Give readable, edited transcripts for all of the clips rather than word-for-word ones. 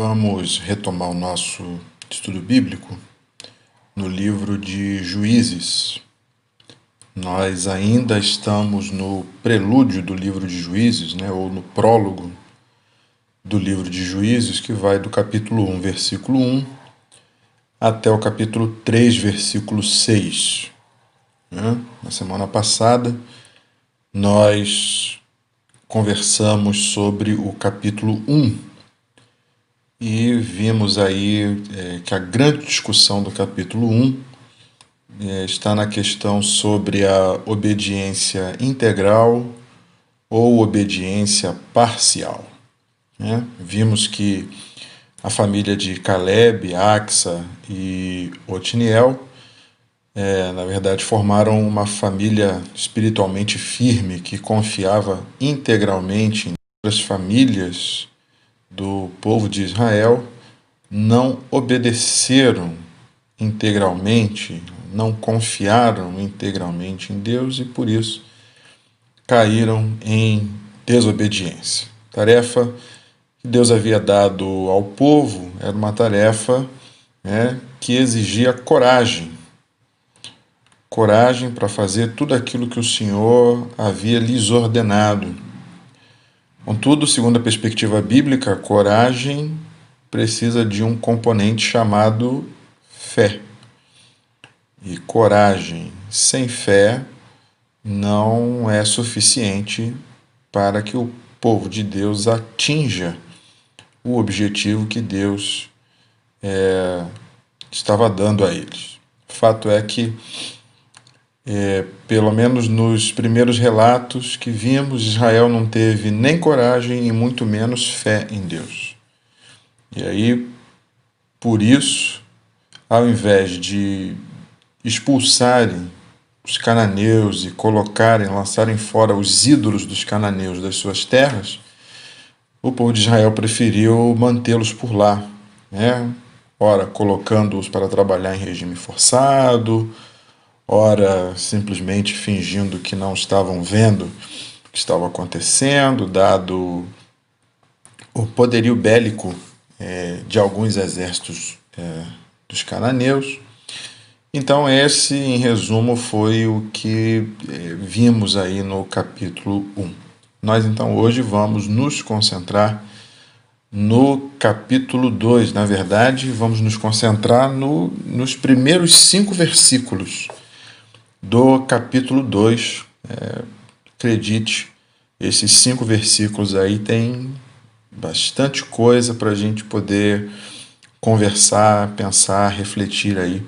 Vamos retomar o nosso estudo bíblico no livro de Juízes. Nós ainda estamos no prelúdio do livro de Juízes, ou no prólogo do livro de Juízes, que vai do capítulo 1, versículo 1, até o capítulo 3, versículo 6. Na semana passada, nós conversamos sobre o capítulo 1, e vimos aí que a grande discussão do capítulo 1 está na questão sobre a obediência integral ou obediência parcial. Vimos que a família de Caleb, Axa e Otniel, na verdade, formaram uma família espiritualmente firme que confiava integralmente em outras famílias do povo de Israel, não obedeceram integralmente, não confiaram integralmente em Deus e por isso caíram em desobediência. A tarefa que Deus havia dado ao povo era uma tarefa que exigia coragem para fazer tudo aquilo que o Senhor havia lhes ordenado. Contudo, segundo a perspectiva bíblica, a coragem precisa de um componente chamado fé. E coragem sem fé não é suficiente para que o povo de Deus atinja o objetivo que Deus estava dando a eles. O fato é que, pelo menos nos primeiros relatos que vimos, Israel não teve nem coragem e muito menos fé em Deus. E aí, por isso, ao invés de expulsarem os cananeus e lançarem fora os ídolos dos cananeus das suas terras, o povo de Israel preferiu mantê-los por lá, ora colocando-os para trabalhar em regime forçado, ora simplesmente fingindo que não estavam vendo o que estava acontecendo, dado o poderio bélico de alguns exércitos dos cananeus. Então esse, em resumo, foi o que vimos aí no capítulo 1. Nós então hoje vamos nos concentrar no capítulo 2. Na verdade, vamos nos concentrar nos primeiros 5 versículos do capítulo 2. Acredite, esses 5 versículos aí tem bastante coisa para a gente poder conversar, pensar, refletir aí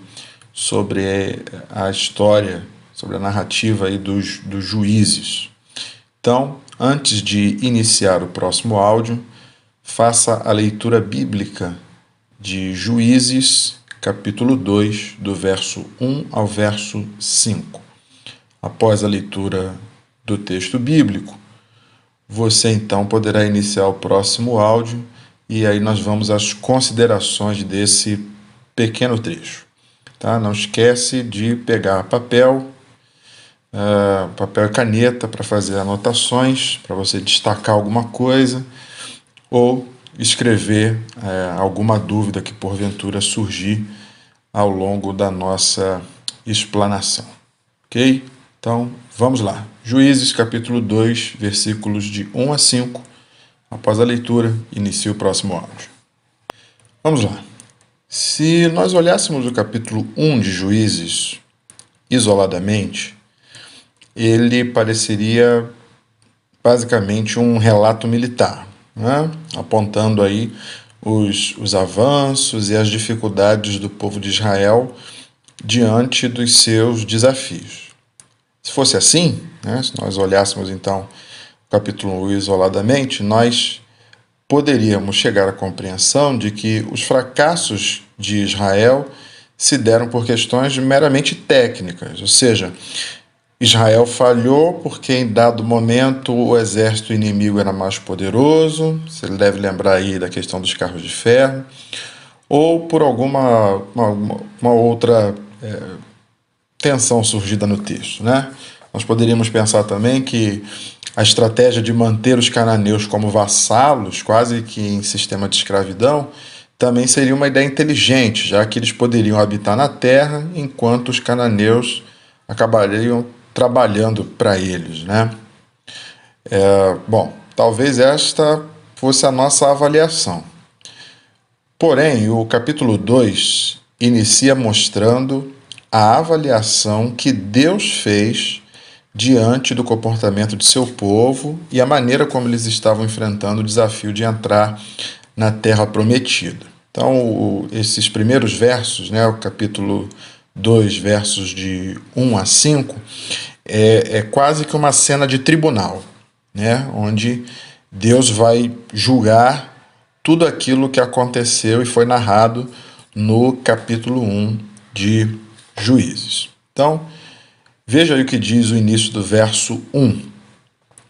sobre a história, sobre a narrativa aí dos juízes. Então, antes de iniciar o próximo áudio, faça a leitura bíblica de Juízes, capítulo 2, do verso 1 ao verso 5. Após a leitura do texto bíblico, você então poderá iniciar o próximo áudio e aí nós vamos às considerações desse pequeno trecho. Tá? Não esquece de pegar papel e caneta para fazer anotações, para você destacar alguma coisa ou escrever alguma dúvida que porventura surgir ao longo da nossa explanação. Ok? Então, vamos lá. Juízes, capítulo 2, versículos de 1 a 5. Após a leitura, inicia o próximo áudio. Vamos lá. Se nós olhássemos o capítulo 1 de Juízes isoladamente, ele pareceria basicamente um relato militar, apontando aí os avanços e as dificuldades do povo de Israel diante dos seus desafios. Se fosse assim, se nós olhássemos então o capítulo 1 isoladamente, nós poderíamos chegar à compreensão de que os fracassos de Israel se deram por questões meramente técnicas, ou seja, Israel falhou porque em dado momento o exército inimigo era mais poderoso, você deve lembrar aí da questão dos carros de ferro, ou por alguma uma outra tensão surgida no texto, Nós poderíamos pensar também que a estratégia de manter os cananeus como vassalos, quase que em sistema de escravidão, também seria uma ideia inteligente, já que eles poderiam habitar na terra enquanto os cananeus acabariam trabalhando para eles, né? Bom, talvez esta fosse a nossa avaliação. Porém, o capítulo 2 inicia mostrando a avaliação que Deus fez diante do comportamento de seu povo e a maneira como eles estavam enfrentando o desafio de entrar na terra prometida. Então, esses primeiros versos, né, o capítulo 2, versos de 1 a 5, é quase que uma cena de tribunal, né, onde Deus vai julgar tudo aquilo que aconteceu e foi narrado no capítulo 1 de Juízes. Então, veja aí o que diz o início do verso 1.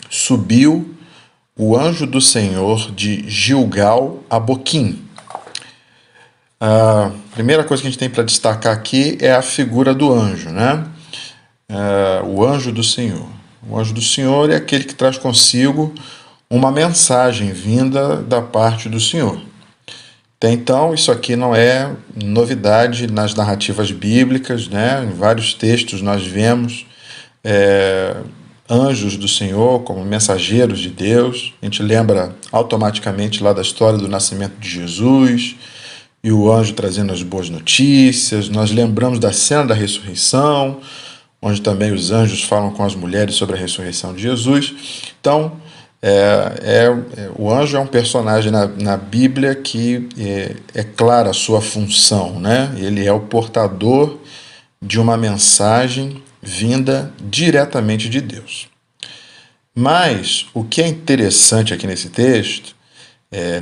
Subiu o anjo do Senhor de Gilgal a Boquim. A primeira coisa que a gente tem para destacar aqui é a figura do anjo, né? O anjo do Senhor. O anjo do Senhor é aquele que traz consigo uma mensagem vinda da parte do Senhor. Até então, isso aqui não é novidade nas narrativas bíblicas, né? Em vários textos nós vemos anjos do Senhor como mensageiros de Deus. A gente lembra automaticamente lá da história do nascimento de Jesus e o anjo trazendo as boas notícias. Nós lembramos da cena da ressurreição, onde também os anjos falam com as mulheres sobre a ressurreição de Jesus. Então, o anjo é um personagem na Bíblia que é clara a sua função, né? Ele é o portador de uma mensagem vinda diretamente de Deus. Mas o que é interessante aqui nesse texto,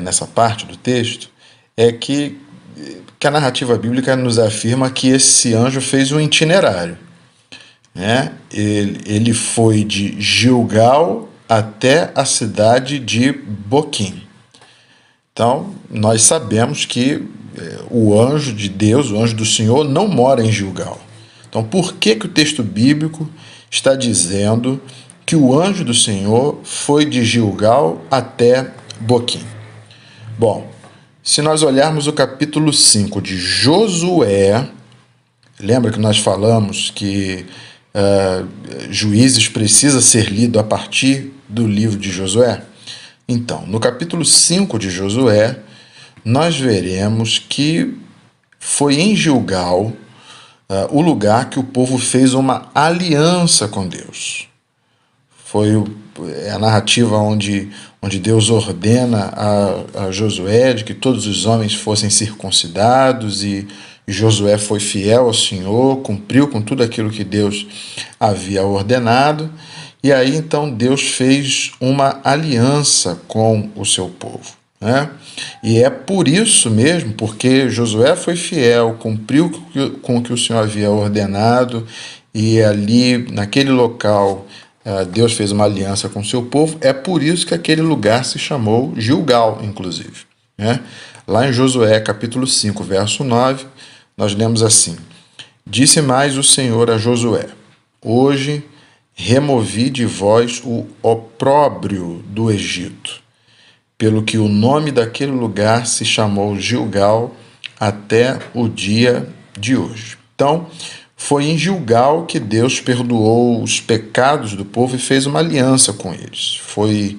nessa parte do texto, é que a narrativa bíblica nos afirma que esse anjo fez um itinerário, né? Ele foi de Gilgal até a cidade de Boquim. Então, nós sabemos que o anjo de Deus, o anjo do Senhor, não mora em Gilgal. Então, por que o texto bíblico está dizendo que o anjo do Senhor foi de Gilgal até Boquim? Bom, se nós olharmos o capítulo 5 de Josué, lembra que nós falamos que Juízes precisa ser lido a partir do livro de Josué? Então, no capítulo 5 de Josué, nós veremos que foi em Gilgal o lugar que o povo fez uma aliança com Deus. Foi a narrativa onde Deus ordena a Josué de que todos os homens fossem circuncidados e Josué foi fiel ao Senhor, cumpriu com tudo aquilo que Deus havia ordenado. E aí então Deus fez uma aliança com o seu povo, né? E é por isso mesmo, porque Josué foi fiel, cumpriu com o que o Senhor havia ordenado, e ali, naquele local, Deus fez uma aliança com o seu povo. É por isso que aquele lugar se chamou Gilgal, inclusive, né? Lá em Josué, capítulo 5, verso 9, nós lemos assim: Disse mais o Senhor a Josué: Hoje removi de vós o opróbrio do Egito, pelo que o nome daquele lugar se chamou Gilgal até o dia de hoje. Então, foi em Gilgal que Deus perdoou os pecados do povo e fez uma aliança com eles. Foi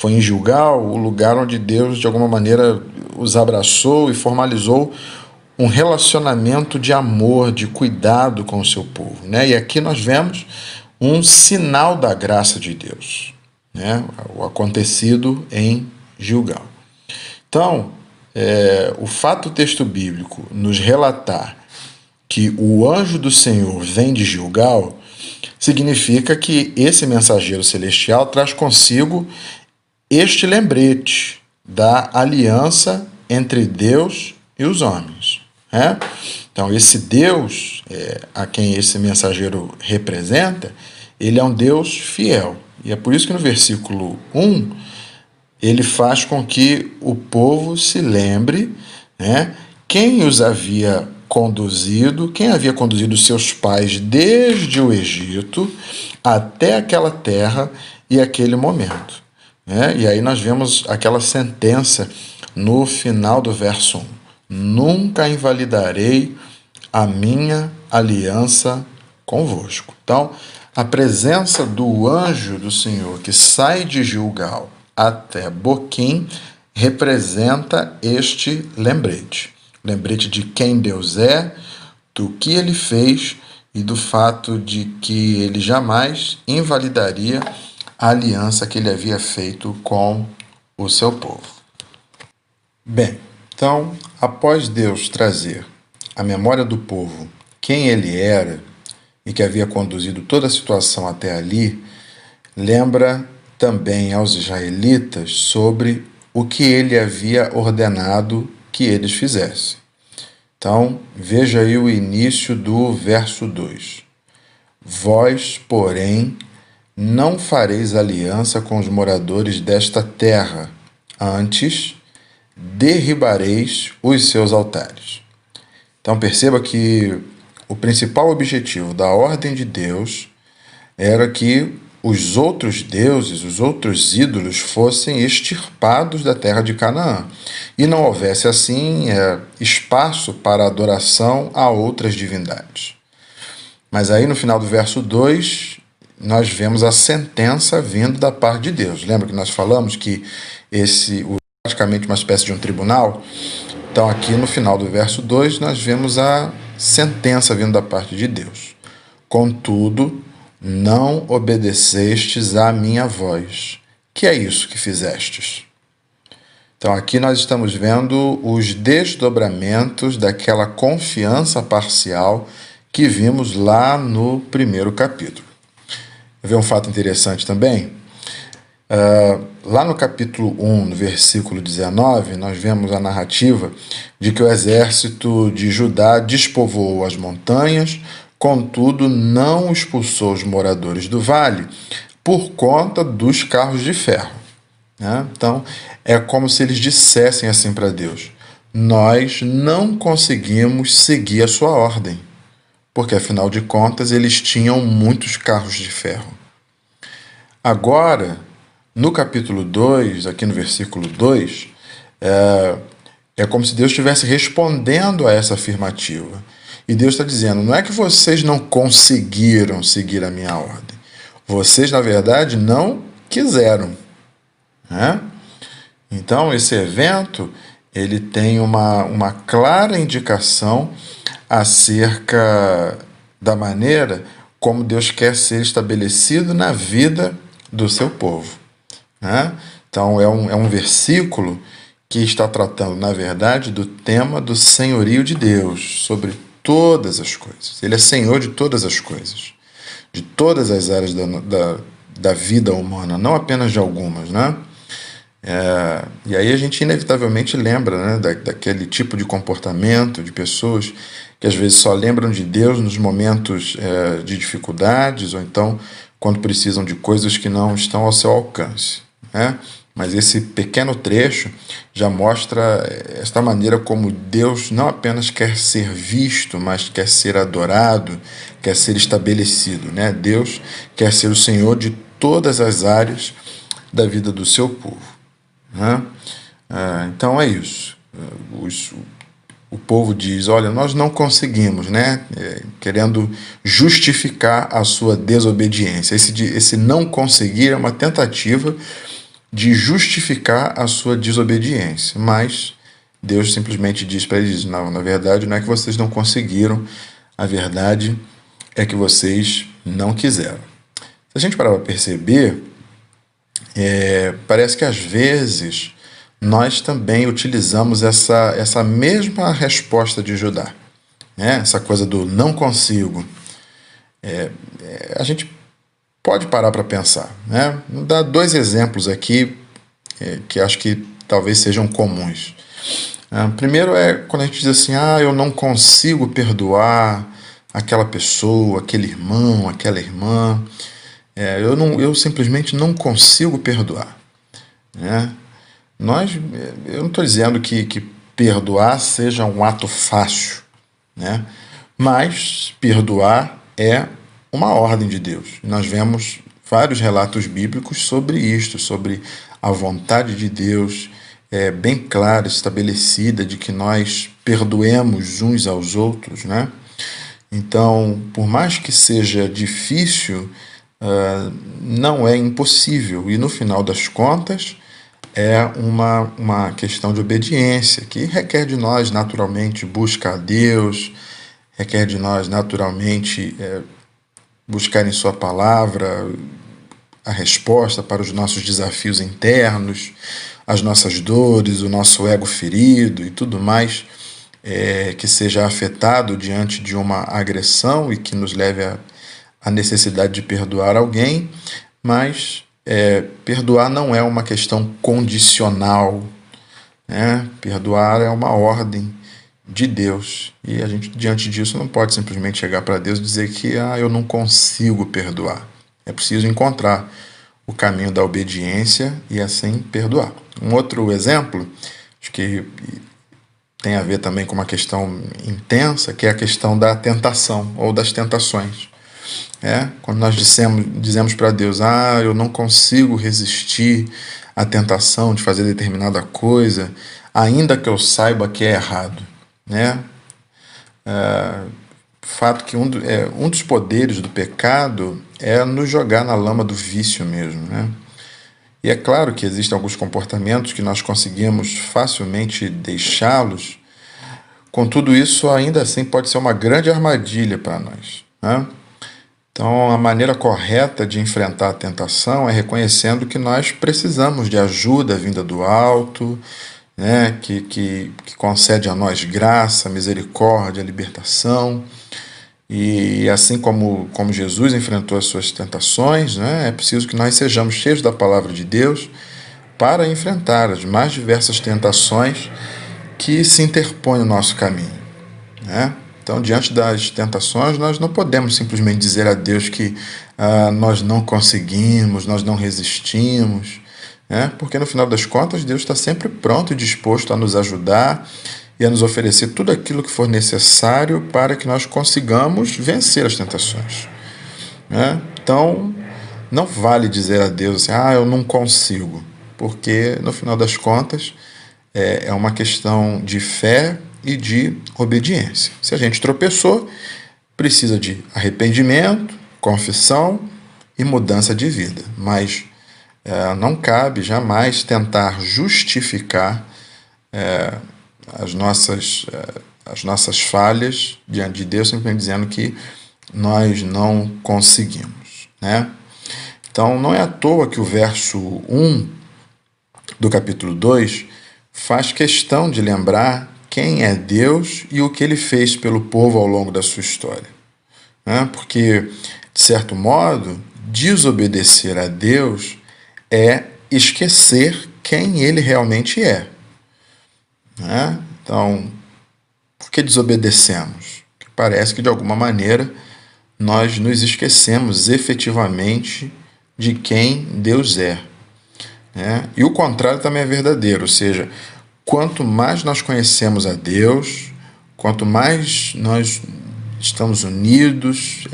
em Gilgal o lugar onde Deus, de alguma maneira, os abraçou e formalizou um relacionamento de amor, de cuidado com o seu povo, né? E aqui nós vemos um sinal da graça de Deus, né? O acontecido em Gilgal. Então, o fato do texto bíblico nos relatar que o anjo do Senhor vem de Gilgal significa que esse mensageiro celestial traz consigo este lembrete da aliança entre Deus e os homens, né? Então, esse Deus a quem esse mensageiro representa, ele é um Deus fiel. E é por isso que no versículo 1, ele faz com que o povo se lembre, né, quem os havia quem havia conduzido seus pais desde o Egito até aquela terra e aquele momento. Né? E aí nós vemos aquela sentença no final do verso 1. Nunca invalidarei a minha aliança convosco. Então, a presença do anjo do Senhor que sai de Gilgal até Boquim representa este lembrete. Lembrete de quem Deus é, do que ele fez e do fato de que ele jamais invalidaria a aliança que ele havia feito com o seu povo. Bem, então, após Deus trazer à memória do povo quem ele era e que havia conduzido toda a situação até ali, lembra também aos israelitas sobre o que ele havia ordenado que eles fizessem. Então, veja aí o início do verso 2. Vós, porém, não fareis aliança com os moradores desta terra, antes derribareis os seus altares. Então perceba que o principal objetivo da ordem de Deus era que os outros deuses, os outros ídolos fossem extirpados da terra de Canaã e não houvesse assim espaço para adoração a outras divindades. Mas aí no final do verso 2, nós vemos a sentença vindo da parte de Deus. Lembra que nós falamos que praticamente uma espécie de um tribunal? Então aqui no final do verso 2 nós vemos a sentença vindo da parte de Deus. Contudo, não obedecestes à minha voz. Que é isso que fizestes? Então aqui nós estamos vendo os desdobramentos daquela confiança parcial que vimos lá no primeiro capítulo. Vê um fato interessante também? Lá no capítulo 1, no versículo 19, nós vemos a narrativa de que o exército de Judá despovoou as montanhas, contudo não expulsou os moradores do vale por conta dos carros de ferro. Né? Então, é como se eles dissessem assim para Deus: nós não conseguimos seguir a sua ordem, porque afinal de contas eles tinham muitos carros de ferro. Agora, no capítulo 2, aqui no versículo 2, é como se Deus estivesse respondendo a essa afirmativa. E Deus está dizendo: não é que vocês não conseguiram seguir a minha ordem. Vocês, na verdade, não quiseram. Né? Então, esse evento ele tem uma clara indicação acerca da maneira como Deus quer ser estabelecido na vida do seu povo. Né? Então, é um versículo que está tratando, na verdade, do tema do senhorio de Deus sobre todas as coisas. Ele é senhor de todas as coisas, de todas as áreas da vida humana, não apenas de algumas. Né? E aí a gente inevitavelmente lembra, né, daquele tipo de comportamento de pessoas que às vezes só lembram de Deus nos momentos de dificuldades ou então quando precisam de coisas que não estão ao seu alcance. Né? Mas esse pequeno trecho já mostra esta maneira como Deus não apenas quer ser visto, mas quer ser adorado, quer ser estabelecido. Né? Deus quer ser o Senhor de todas as áreas da vida do seu povo. Né? Então é isso. O povo diz: olha, nós não conseguimos, né? Querendo justificar a sua desobediência. Esse não conseguir é uma tentativa de justificar a sua desobediência, mas Deus simplesmente diz para eles: não, na verdade não é que vocês não conseguiram, a verdade é que vocês não quiseram. Se a gente parar para perceber, parece que às vezes nós também utilizamos essa mesma resposta de Judá, né? Essa coisa do não consigo. A gente pode parar para pensar. Né? Vou dar 2 exemplos aqui que acho que talvez sejam comuns. Primeiro é quando a gente diz assim: eu não consigo perdoar aquela pessoa, aquele irmão, aquela irmã. Eu simplesmente não consigo perdoar. Né? Eu não estou dizendo que perdoar seja um ato fácil. né? Mas perdoar é uma ordem de Deus. Nós vemos vários relatos bíblicos sobre isto, sobre a vontade de Deus, bem clara, estabelecida, de que nós perdoemos uns aos outros, né? Então, por mais que seja difícil, não é impossível. E no final das contas, é uma questão de obediência que requer de nós naturalmente buscar a Deus, requer de nós naturalmente buscar em Sua palavra a resposta para os nossos desafios internos, as nossas dores, o nosso ego ferido e tudo mais que seja afetado diante de uma agressão e que nos leve à necessidade de perdoar alguém, mas perdoar não é uma questão condicional, né? Perdoar é uma ordem de Deus e a gente, diante disso, não pode simplesmente chegar para Deus e dizer que eu não consigo perdoar. É preciso encontrar o caminho da obediência e assim perdoar. Um outro exemplo, acho que tem a ver também com uma questão intensa, que é a questão da tentação ou das tentações. Quando nós dizemos para Deus, eu não consigo resistir à tentação de fazer determinada coisa, ainda que eu saiba que é errado, né? Fato que um dos poderes do pecado é nos jogar na lama do vício mesmo, né? E é claro que existem alguns comportamentos que nós conseguimos facilmente deixá-los, contudo isso ainda assim pode ser uma grande armadilha para nós, né? Então, a maneira correta de enfrentar a tentação é reconhecendo que nós precisamos de ajuda vinda do alto, né, que concede a nós graça, misericórdia, libertação. E assim como Jesus enfrentou as suas tentações, né, é preciso que nós sejamos cheios da palavra de Deus para enfrentar as mais diversas tentações que se interpõem no nosso caminho, né? Então, diante das tentações, nós não podemos simplesmente dizer a Deus que nós não conseguimos, nós não resistimos, né? Porque no final das contas, Deus está sempre pronto e disposto a nos ajudar e a nos oferecer tudo aquilo que for necessário para que nós consigamos vencer as tentações, né? Então, não vale dizer a Deus assim, eu não consigo, porque no final das contas é uma questão de fé e de obediência. Se a gente tropeçou, precisa de arrependimento, confissão e mudança de vida. Mas não cabe jamais tentar justificar as nossas falhas diante de Deus, simplesmente dizendo que nós não conseguimos, né? Então, não é à toa que o verso 1 do capítulo 2 faz questão de lembrar quem é Deus e o que ele fez pelo povo ao longo da sua história, né? Porque, de certo modo, desobedecer a Deus é esquecer quem ele realmente é, né? Então, por que desobedecemos? Porque parece que, de alguma maneira, nós nos esquecemos efetivamente de quem Deus é, né? E o contrário também é verdadeiro, ou seja, quanto mais nós conhecemos a Deus, quanto mais nós estamos unidos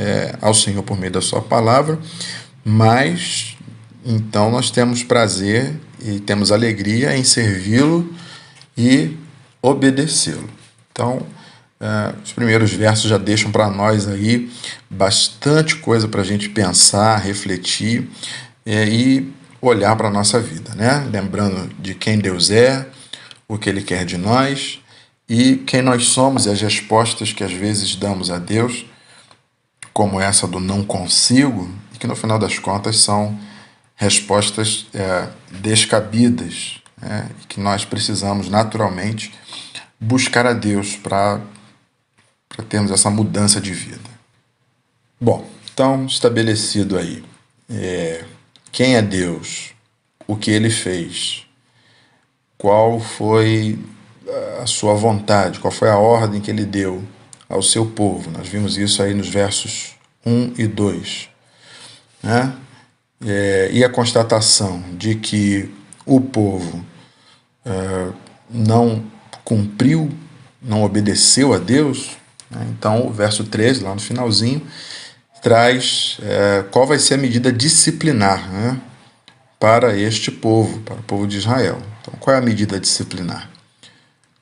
ao Senhor por meio da sua palavra, mais então nós temos prazer e temos alegria em servi-lo e obedecê-lo. Então, os primeiros versos já deixam para nós aí bastante coisa para a gente pensar, refletir e olhar para a nossa vida, né? Lembrando de quem Deus é, o que Ele quer de nós e quem nós somos e as respostas que às vezes damos a Deus, como essa do não consigo, e que no final das contas são respostas descabidas, né? E que nós precisamos naturalmente buscar a Deus para termos essa mudança de vida. Bom, então estabelecido aí quem é Deus, o que Ele fez, qual foi a sua vontade, qual foi a ordem que Ele deu ao seu povo. Nós vimos isso aí nos versos 1 e 2, né? E a constatação de que o povo não cumpriu, não obedeceu a Deus, né? Então, o verso 13, lá no finalzinho, traz qual vai ser a medida disciplinar, né, para este povo, para o povo de Israel. Então, qual é a medida disciplinar?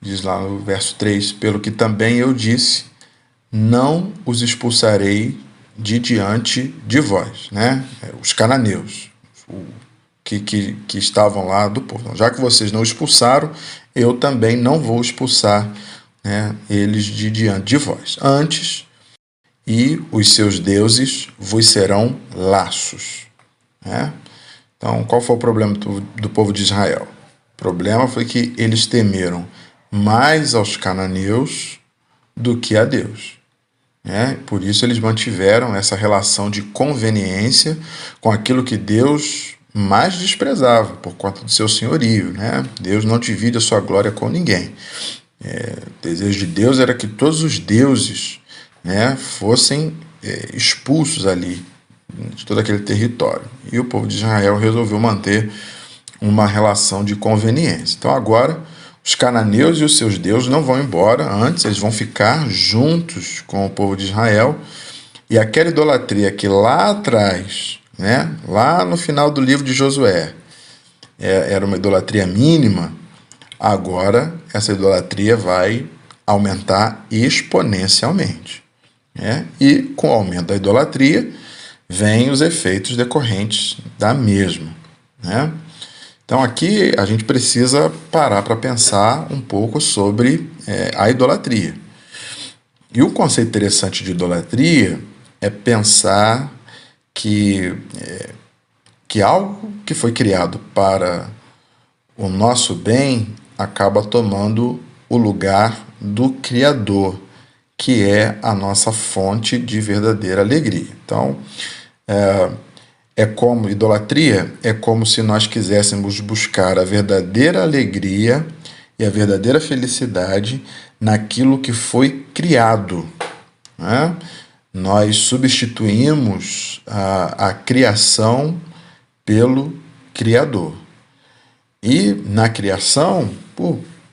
Diz lá no verso 3, pelo que também eu disse, não os expulsarei de diante de vós, né? Os cananeus, que estavam lá do povo. Então, já que vocês não expulsaram, eu também não vou expulsar, né, eles de diante de vós. Antes, e os seus deuses vos serão laços, né? Então, qual foi o problema do povo de Israel? O problema foi que eles temeram mais aos cananeus do que a Deus, né? Por isso eles mantiveram essa relação de conveniência com aquilo que Deus mais desprezava, por conta do seu senhorio, né? Deus não divide a sua glória com ninguém. O desejo de Deus era que todos os deuses, né, fossem expulsos ali de todo aquele território. E o povo de Israel resolveu manter uma relação de conveniência. Então agora os cananeus e os seus deuses não vão embora, antes eles vão ficar juntos com o povo de Israel. E aquela idolatria que lá atrás, né, lá no final do livro de Josué, era uma idolatria mínima, agora essa idolatria vai aumentar exponencialmente, né? E com o aumento da idolatria, vêm os efeitos decorrentes da mesma, né? Então aqui a gente precisa parar para pensar um pouco sobre a idolatria. E o conceito interessante de idolatria é pensar que algo que foi criado para o nosso bem acaba tomando o lugar do Criador, que é a nossa fonte de verdadeira alegria. Então, idolatria é como se nós quiséssemos buscar a verdadeira alegria e a verdadeira felicidade naquilo que foi criado, né? Nós substituímos a criação pelo Criador. E na criação,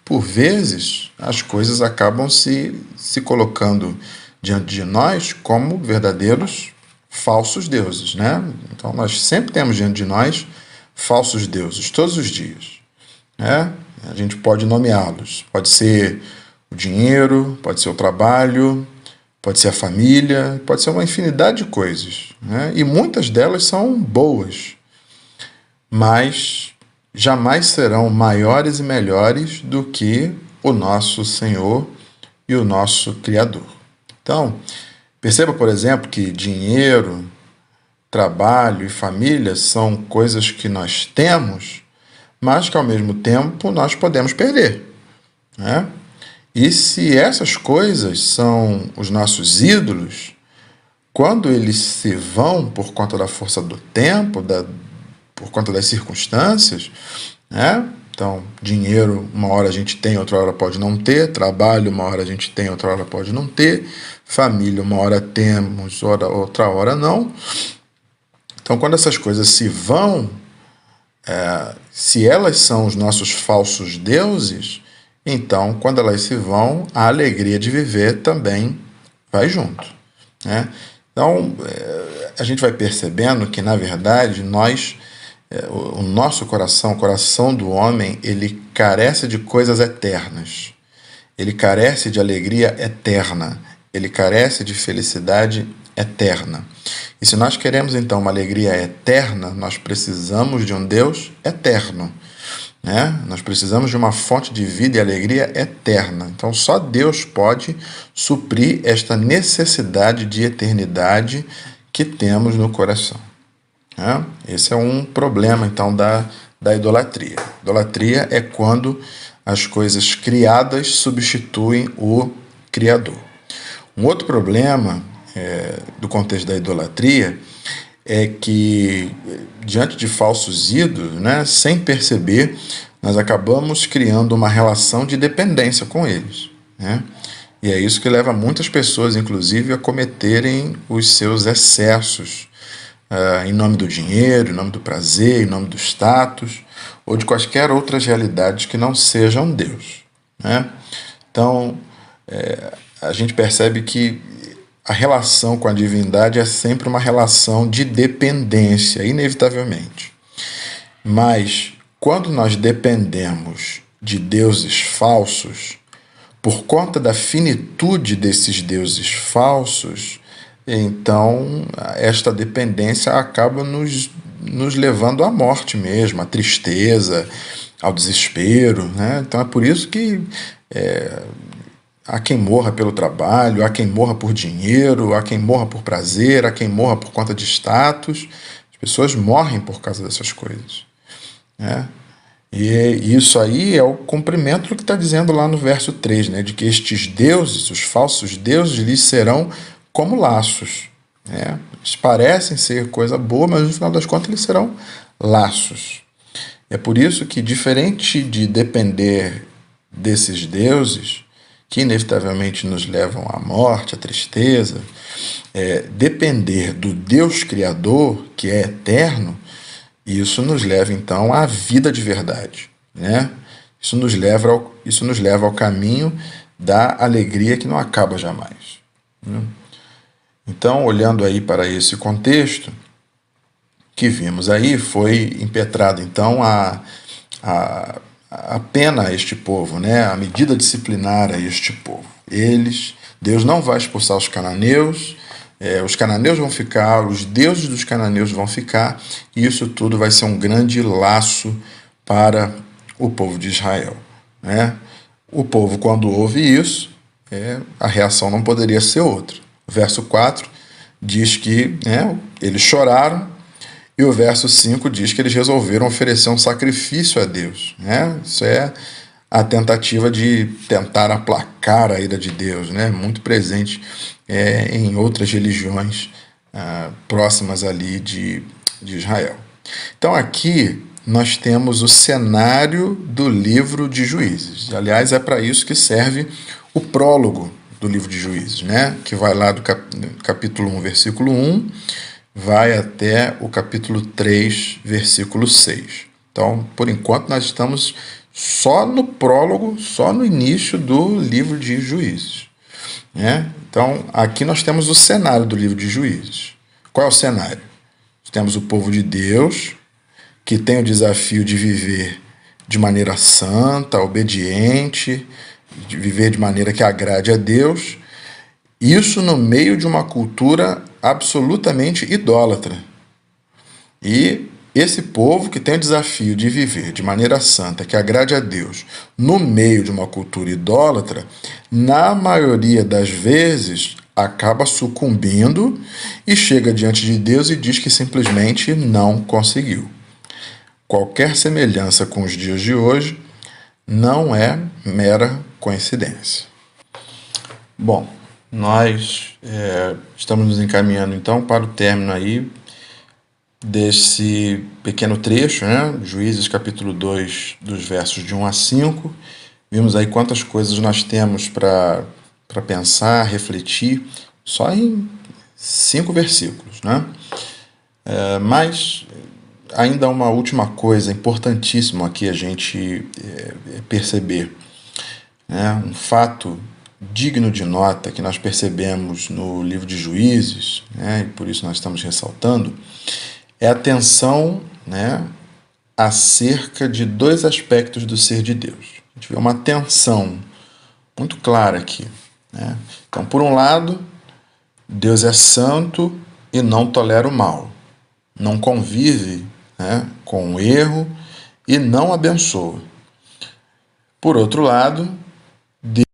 por vezes, as coisas acabam se colocando diante de nós como verdadeiros falsos deuses, né? Então nós sempre temos diante de nós falsos deuses, todos os dias, né? A gente pode nomeá-los. Pode ser o dinheiro, pode ser o trabalho, pode ser a família, pode ser uma infinidade de coisas, né? E muitas delas são boas, mas jamais serão maiores e melhores do que o nosso Senhor e o nosso Criador. Então, perceba, por exemplo, que dinheiro, trabalho e família são coisas que nós temos, mas que ao mesmo tempo nós podemos perder, né? E se essas coisas são os nossos ídolos, quando eles se vão por conta da força do tempo, por conta das circunstâncias, né? Então, dinheiro, uma hora a gente tem, outra hora pode não ter. Trabalho, uma hora a gente tem, outra hora pode não ter. Família, uma hora temos, outra hora não. Então, quando essas coisas se vão, se elas são os nossos falsos deuses, então, quando elas se vão, a alegria de viver também vai junto, né? Então, a gente vai percebendo que, na verdade, o nosso coração, o coração do homem, ele carece de coisas eternas. Ele carece de alegria eterna. Ele carece de felicidade eterna. E se nós queremos, então, uma alegria eterna, nós precisamos de um Deus eterno, né? Nós precisamos de uma fonte de vida e alegria eterna. Então, só Deus pode suprir esta necessidade de eternidade que temos no coração, né? Esse é um problema, então, da idolatria. Idolatria é quando as coisas criadas substituem o Criador. Um outro problema do contexto da idolatria é que, diante de falsos ídolos, né, sem perceber, nós acabamos criando uma relação de dependência com eles, né? E é isso que leva muitas pessoas, inclusive, a cometerem os seus excessos em nome do dinheiro, em nome do prazer, em nome do status, ou de quaisquer outras realidades que não sejam Deus, né? Então, a gente percebe que a relação com a divindade é sempre uma relação de dependência, inevitavelmente. Mas quando nós dependemos de deuses falsos, por conta da finitude desses deuses falsos, então esta dependência acaba nos levando à morte mesmo, à tristeza, ao desespero, né? Então é por isso que há quem morra pelo trabalho, há quem morra por dinheiro, há quem morra por prazer, há quem morra por conta de status. As pessoas morrem por causa dessas coisas, né? E isso aí é o cumprimento do que está dizendo lá no verso 3, né? De que estes deuses, os falsos deuses, lhes serão como laços, né? Eles parecem ser coisa boa, mas no final das contas eles serão laços. É por isso que, diferente de depender desses deuses, que inevitavelmente nos levam à morte, à tristeza, depender do Deus Criador, que é eterno, isso nos leva então à vida de verdade, né? Isso nos leva ao caminho da alegria que não acaba jamais, né? Então, olhando aí para esse contexto que vimos aí, foi impetrada então a pena a este povo, né? A medida disciplinar a este povo. Deus não vai expulsar os cananeus, os cananeus vão ficar, os deuses dos cananeus vão ficar, e isso tudo vai ser um grande laço para o povo de Israel, né? O povo, quando ouve isso, a reação não poderia ser outra. O verso 4 diz que, né, eles choraram, e o verso 5 diz que eles resolveram oferecer um sacrifício a Deus, né? Isso é a tentativa de tentar aplacar a ira de Deus, né? Muito presente em outras religiões próximas ali de Israel. Então aqui nós temos o cenário do livro de Juízes. Aliás, é para isso que serve o prólogo do livro de Juízes, né? Que vai lá do capítulo 1, versículo 1, vai até o capítulo 3, versículo 6. Então, por enquanto, nós estamos só no prólogo, só no início do livro de Juízes, né? Então, aqui nós temos o cenário do livro de Juízes. Qual é o cenário? Temos o povo de Deus, que tem o desafio de viver de maneira santa, obediente, de viver de maneira que agrade a Deus, isso no meio de uma cultura absolutamente idólatra. E esse povo que tem o desafio de viver de maneira santa, que agrade a Deus, no meio de uma cultura idólatra, na maioria das vezes acaba sucumbindo e chega diante de Deus e diz que simplesmente não conseguiu. Qualquer semelhança com os dias de hoje não é mera coincidência. Bom, nós estamos nos encaminhando então para o término aí desse pequeno trecho, né? Juízes capítulo 2, dos versos de 1 a 5. Vimos aí quantas coisas nós temos para pensar, refletir, só em 5 versículos, né? Mas ainda uma última coisa importantíssima aqui a gente perceber, né? Um fato digno de nota que nós percebemos no livro de Juízes, né? E por isso nós estamos ressaltando, é a atenção, né, acerca de 2 aspectos do ser de Deus. A gente vê uma tensão muito clara aqui, né? Então, por um lado, Deus é santo e não tolera o mal, não convive, né, com o erro e não abençoa. Por outro lado, Deus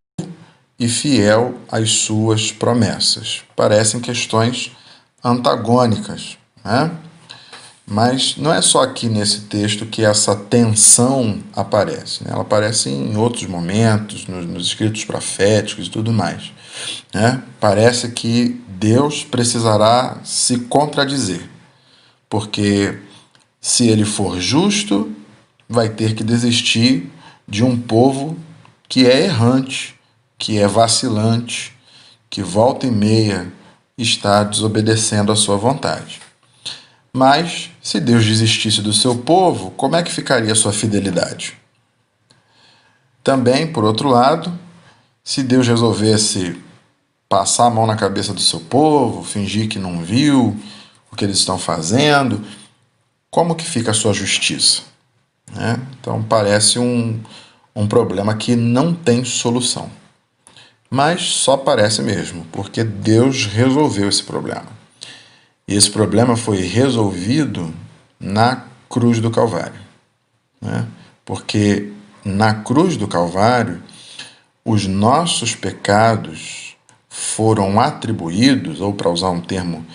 e fiel às suas promessas. Parecem questões antagônicas, né? Mas não é só aqui nesse texto que essa tensão aparece, né? Ela aparece em outros momentos, nos escritos proféticos e tudo mais, né? Parece que Deus precisará se contradizer, porque se ele for justo, vai ter que desistir de um povo que é errante, que é vacilante, que volta e meia está desobedecendo à sua vontade. Mas, se Deus desistisse do seu povo, como é que ficaria a sua fidelidade? Também, por outro lado, Se Deus resolvesse passar a mão na cabeça do seu povo, fingir que não viu o que eles estão fazendo, como que fica a sua justiça? Né? Então parece um problema que não tem solução. Mas só parece mesmo, porque Deus resolveu esse problema. E esse problema foi resolvido na cruz do Calvário. Né? Porque na cruz do Calvário, os nossos pecados foram atribuídos, ou para usar um termo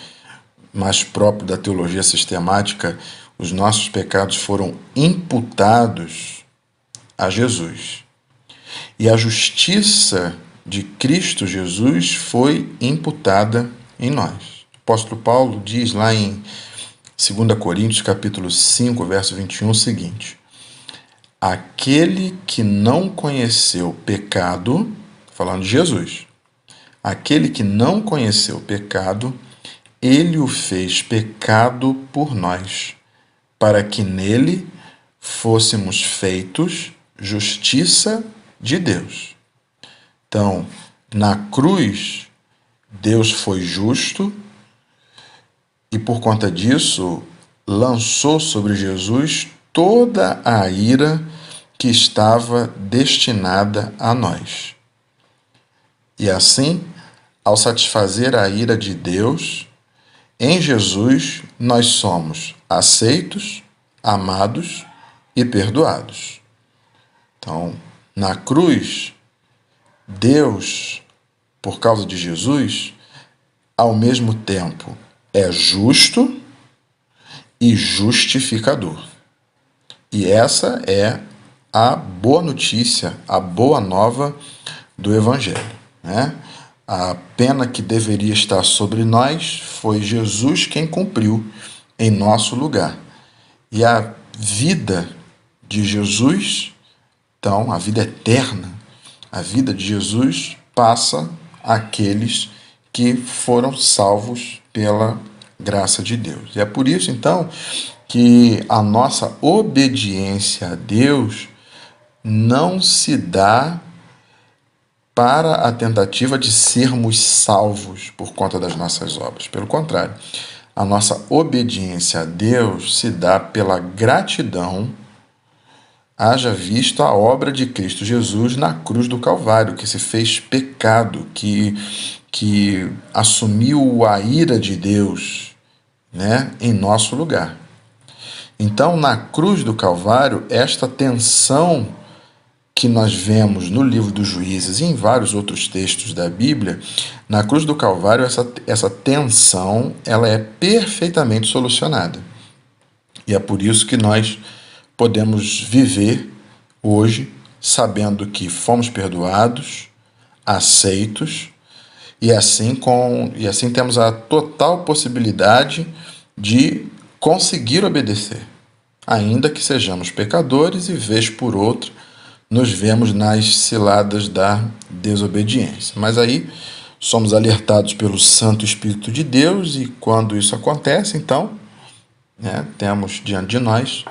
mais próprio da teologia sistemática, os nossos pecados foram imputados a Jesus. E a justiça de Cristo Jesus foi imputada em nós. O apóstolo Paulo diz lá em 2 Coríntios capítulo 5, verso 21 o seguinte: aquele que não conheceu pecado, falando de Jesus, aquele que não conheceu pecado, ele o fez pecado por nós, para que nele fôssemos feitos justiça de Deus. Então, na cruz, Deus foi justo e, por conta disso, lançou sobre Jesus toda a ira que estava destinada a nós. E assim, ao satisfazer a ira de Deus, em Jesus nós somos aceitos, amados e perdoados. Então, na cruz, Deus, por causa de Jesus, ao mesmo tempo é justo e justificador. E essa é a boa notícia, a boa nova do Evangelho, né? A pena que deveria estar sobre nós foi Jesus quem cumpriu em nosso lugar. E a vida de Jesus, então, a vida eterna, a vida de Jesus passa àqueles que foram salvos pela graça de Deus. E é por isso, então, que a nossa obediência a Deus não se dá para a tentativa de sermos salvos por conta das nossas obras. Pelo contrário, a nossa obediência a Deus se dá pela gratidão, haja visto a obra de Cristo Jesus na cruz do Calvário, que se fez pecado, que assumiu a ira de Deus, né, em nosso lugar. Então, na cruz do Calvário, esta tensão que nós vemos no livro dos Juízes e em vários outros textos da Bíblia, na cruz do Calvário, essa tensão ela é perfeitamente solucionada. E é por isso que nós podemos viver hoje sabendo que fomos perdoados, aceitos, e assim temos a total possibilidade de conseguir obedecer, ainda que sejamos pecadores e, vez por outra, nos vemos nas ciladas da desobediência. Mas aí somos alertados pelo Santo Espírito de Deus e quando isso acontece, então, né, temos diante de nós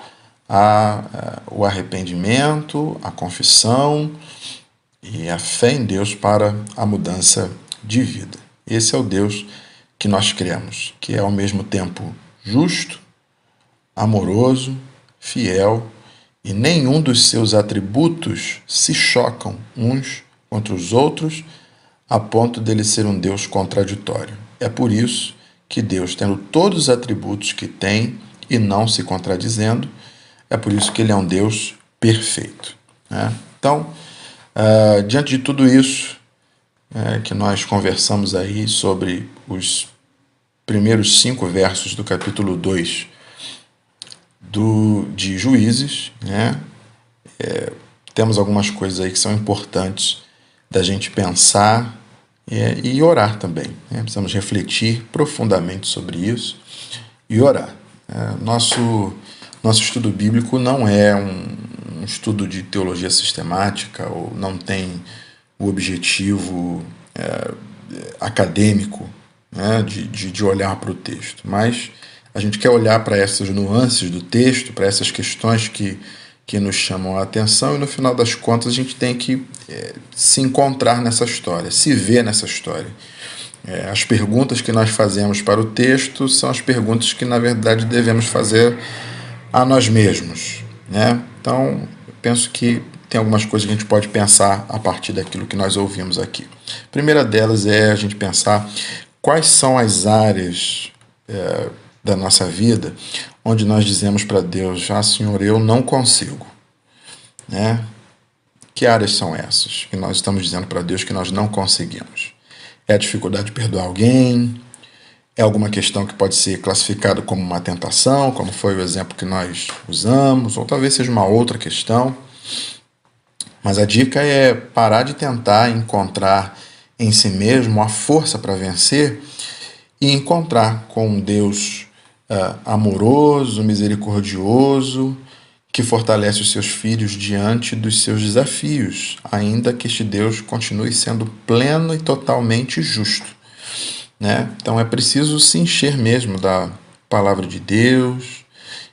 o arrependimento, a confissão e a fé em Deus para a mudança de vida. Esse é o Deus que nós cremos, que é ao mesmo tempo justo, amoroso, fiel, e nenhum dos seus atributos se chocam uns contra os outros a ponto dele ser um Deus contraditório. É por isso que Deus, tendo todos os atributos que tem e não se contradizendo, é por isso que ele é um Deus perfeito, né? Então, diante de tudo isso que nós conversamos aí sobre os primeiros 5 versos do capítulo 2 de Juízes, né? Temos algumas coisas aí que são importantes da gente pensar e orar também, né? Precisamos refletir profundamente sobre isso e orar. Nosso estudo bíblico não é um estudo de teologia sistemática ou não tem o objetivo acadêmico, né, de olhar para o texto, mas a gente quer olhar para essas nuances do texto, para essas questões que que nos chamam a atenção, e no final das contas a gente tem que se encontrar nessa história, se ver nessa história. As perguntas que nós fazemos para o texto são as perguntas que, na verdade, devemos fazer a nós mesmos, né? Então, eu penso que tem algumas coisas que a gente pode pensar a partir daquilo que nós ouvimos aqui. A primeira delas é a gente pensar quais são as áreas da nossa vida onde nós dizemos para Deus: ah, Senhor, eu não consigo, né? Que áreas são essas que nós estamos dizendo para Deus que nós não conseguimos? É a dificuldade de perdoar alguém? É alguma questão que pode ser classificada como uma tentação, como foi o exemplo que nós usamos, ou talvez seja uma outra questão. Mas a dica é parar de tentar encontrar em si mesmo a força para vencer e encontrar com um Deus amoroso, misericordioso, que fortalece os seus filhos diante dos seus desafios, ainda que este Deus continue sendo pleno e totalmente justo, né? Então é preciso se encher mesmo da palavra de Deus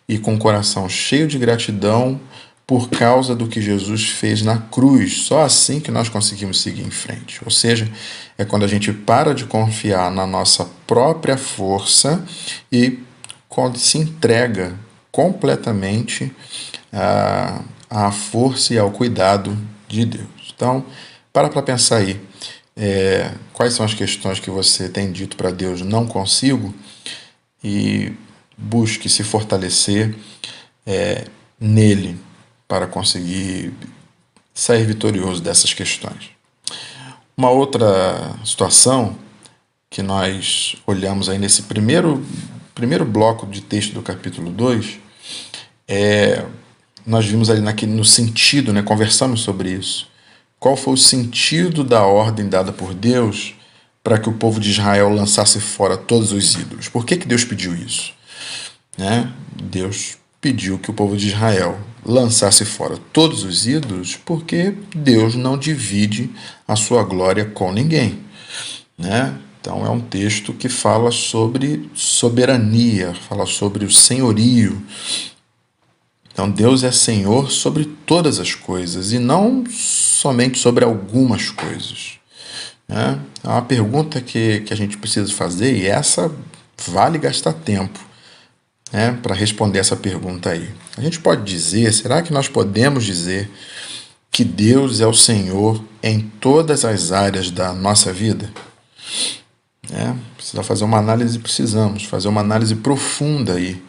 e com o coração cheio de gratidão por causa do que Jesus fez na cruz. Só assim que nós conseguimos seguir em frente. Ou seja, é quando a gente para de confiar na nossa própria força e quando se entrega completamente à força e ao cuidado de Deus. Então, para pensar aí. Quais são as questões que você tem dito para Deus não consigo, e busque se fortalecer nele para conseguir sair vitorioso dessas questões. Uma outra situação que nós olhamos aí nesse primeiro bloco de texto do capítulo 2 nós vimos ali no sentido, né, conversamos sobre isso. Qual foi o sentido da ordem dada por Deus para que o povo de Israel lançasse fora todos os ídolos? Por que Deus pediu isso? Deus pediu que o povo de Israel lançasse fora todos os ídolos porque Deus não divide a sua glória com ninguém, né? Então é um texto que fala sobre soberania, fala sobre o senhorio. Então Deus é Senhor sobre todas as coisas e não somente sobre algumas coisas, né? É uma pergunta que a gente precisa fazer, e essa vale gastar tempo, né, para responder essa pergunta aí. A gente pode dizer, será que nós podemos dizer que Deus é o Senhor em todas as áreas da nossa vida? Precisamos fazer uma análise profunda aí,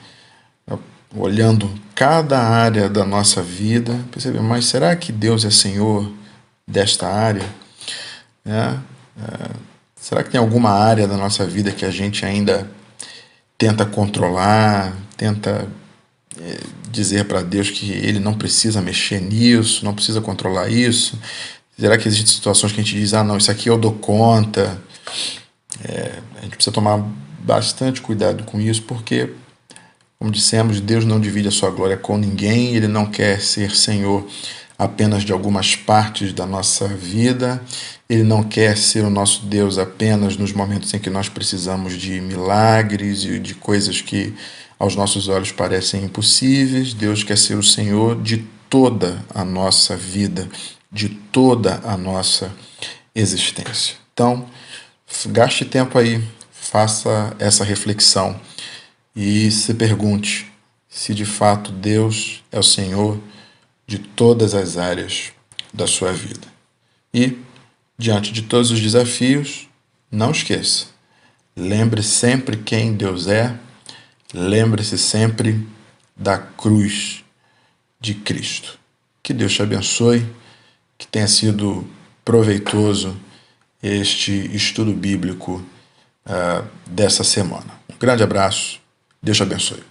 olhando cada área da nossa vida, perceber, mas será que Deus é Senhor desta área? Será que tem alguma área da nossa vida que a gente ainda tenta controlar, tenta dizer para Deus que Ele não precisa mexer nisso, não precisa controlar isso? Será que existem situações que a gente diz, não, isso aqui eu dou conta? A gente precisa tomar bastante cuidado com isso, porque, como dissemos, Deus não divide a sua glória com ninguém, Ele não quer ser Senhor apenas de algumas partes da nossa vida, Ele não quer ser o nosso Deus apenas nos momentos em que nós precisamos de milagres e de coisas que aos nossos olhos parecem impossíveis. Deus quer ser o Senhor de toda a nossa vida, de toda a nossa existência. Então, gaste tempo aí, faça essa reflexão e se pergunte se de fato Deus é o Senhor de todas as áreas da sua vida. E, diante de todos os desafios, não esqueça, lembre sempre quem Deus é, lembre-se sempre da cruz de Cristo. Que Deus te abençoe, que tenha sido proveitoso este estudo bíblico dessa semana. Um grande abraço, Deus te abençoe.